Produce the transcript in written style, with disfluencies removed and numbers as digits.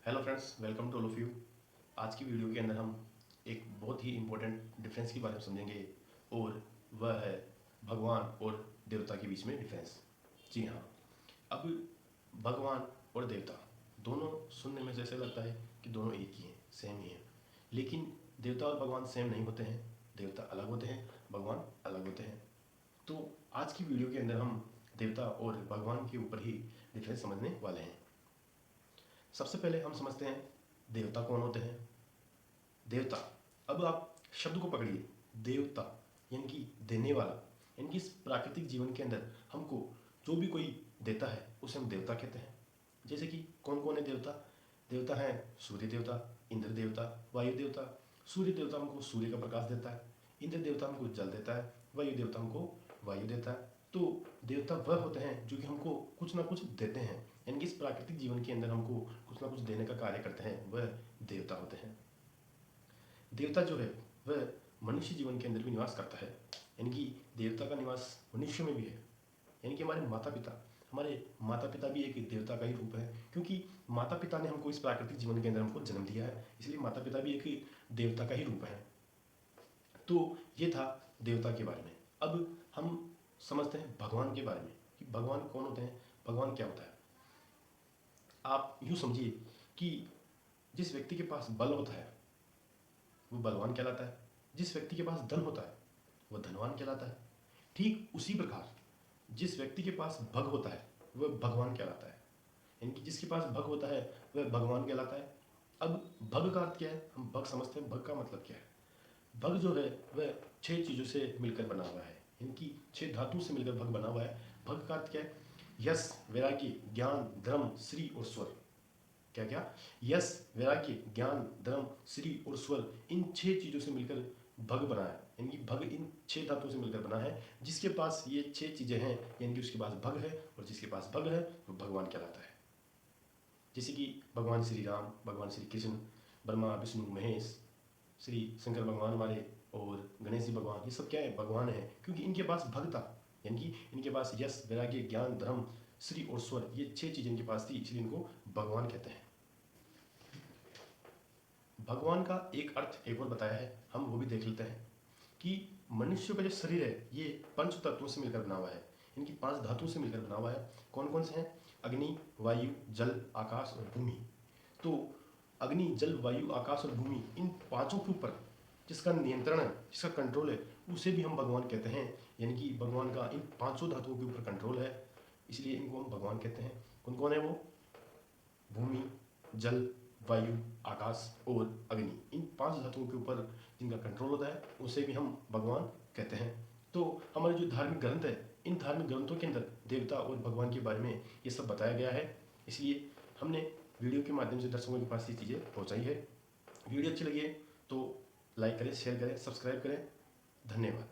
Hello friends, welcome to all of you. आज की video के अंदर हम एक बहुत ही इम्पोर्टेंट डिफरेंस के बारे में समझेंगे और वह है भगवान और देवता के बीच में डिफरेंस। जी हाँ, अब भगवान और देवता दोनों सुनने में जैसे लगता है कि दोनों एक ही हैं, सेम ही हैं, लेकिन देवता और भगवान सेम नहीं होते हैं। देवता अलग होते हैं, भगवान अलग होते हैं। तो आज की वीडियो के अंदर हम देवता और भगवान के ऊपर ही डिफरेंस समझने वाले हैं। सबसे पहले हम समझते हैं देवता कौन होते हैं। देवता, अब आप शब्द को पकड़िए। देवता यानी कि देने वाला, यानी कि इस प्राकृतिक जीवन के अंदर हमको जो भी कोई देता है उसे हम देवता कहते हैं। जैसे कि कौन कौन है देवता? देवता हैं सूर्य देवता, इंद्र देवता, वायु देवता। सूर्य देवता हमको सूर्य का प्रकाश देता है, इंद्र देवता हमको जल देता है, वायु देवता हमको वायु देता है। तो देवता वह होते हैं जो कि हमको कुछ ना कुछ देते हैं, यानी कि इस प्राकृतिक जीवन के अंदर हमको कुछ ना कुछ देने का कार्य करते हैं, वह देवता होते हैं। देवता जो है वह मनुष्य जीवन के अंदर भी निवास करता है, यानी कि देवता का निवास मनुष्य में भी है। यानी कि हमारे माता पिता भी एक देवता का ही रूप है, क्योंकि माता पिता ने हमको इस प्राकृतिक जीवन के अंदर हमको जन्म दिया है, इसलिए माता पिता भी एक देवता का ही रूप है। तो ये था देवता के बारे में। अब हम समझते हैं भगवान के बारे में कि भगवान कौन होते हैं, भगवान क्या होता है। आप यूँ समझिए कि जिस व्यक्ति के पास बल होता है वो बलवान कहलाता है, जिस व्यक्ति के पास धन होता है वह धनवान कहलाता है। ठीक उसी प्रकार जिस व्यक्ति के पास भग होता है वह भगवान कहलाता है, यानी कि जिसके पास भग होता है वह भगवान कहलाता है। अब भग का अर्थ क्या है? हम भग समझते हैं, भग का मतलब क्या है? भग जो है वह 6 चीज़ों से मिलकर बना हुआ है, यानी कि 6 धातु से मिलकर भग बना हुआ है। भग का अर्थ क्या है? यश, वैराग्य, ज्ञान, धर्म, श्री और स्वर। क्या क्या? यश, वैराग्य, ज्ञान, धर्म, श्री और स्वर, इन 6 चीज़ों से मिलकर भग बना है, यानी कि भग इन 6 धातुओं से मिलकर बना है। जिसके पास ये 6 चीज़ें हैं यानी कि उसके पास भग है, और जिसके पास भग है वो भगवान कहलाता है। जैसे कि भगवान श्री राम, भगवान श्री कृष्ण, ब्रह्मा विष्णु महेश, श्री शंकर भगवान हमारे और गणेश जी भगवान, ये सब क्या है? भगवान है, क्योंकि इनके पास भग था, यानी कि इनके पास यश, वैराग्य, ज्ञान, धर्म, श्री और स्वर, ये 6 चीज़ें इनके पास थी, इसलिए इनको भगवान कहते हैं। भगवान का एक अर्थ एक और बताया है, हम वो भी देख लेते हैं कि मनुष्य का जो शरीर है ये 5 तत्वों से मिलकर बना हुआ है, इनकी 5 धातुओं से मिलकर बना हुआ है। कौन कौन से हैं? अग्नि, वायु, जल, आकाश और भूमि। तो अग्नि, जल, वायु, आकाश और भूमि, इन पांचों के ऊपर जिसका नियंत्रण है, जिसका कंट्रोल है, उसे भी हम भगवान कहते हैं। यानी कि भगवान का इन पांचों धातुओं के ऊपर कंट्रोल है, इसलिए इनको हम भगवान कहते हैं। कौन कौन है वो? भूमि, जल, वायु, आकाश और अग्नि, इन 5 धातुओं के ऊपर जिनका कंट्रोल होता है उसे भी हम भगवान कहते हैं। तो हमारे जो धार्मिक ग्रंथ है, इन धार्मिक ग्रंथों के अंदर देवता और भगवान के बारे में ये सब बताया गया है, इसलिए हमने वीडियो के माध्यम से दर्शकों के पास ये चीज़ें पहुँचाई है। वीडियो अच्छी लगी है तो लाइक करें, शेयर करें, सब्सक्राइब करें। धन्यवाद।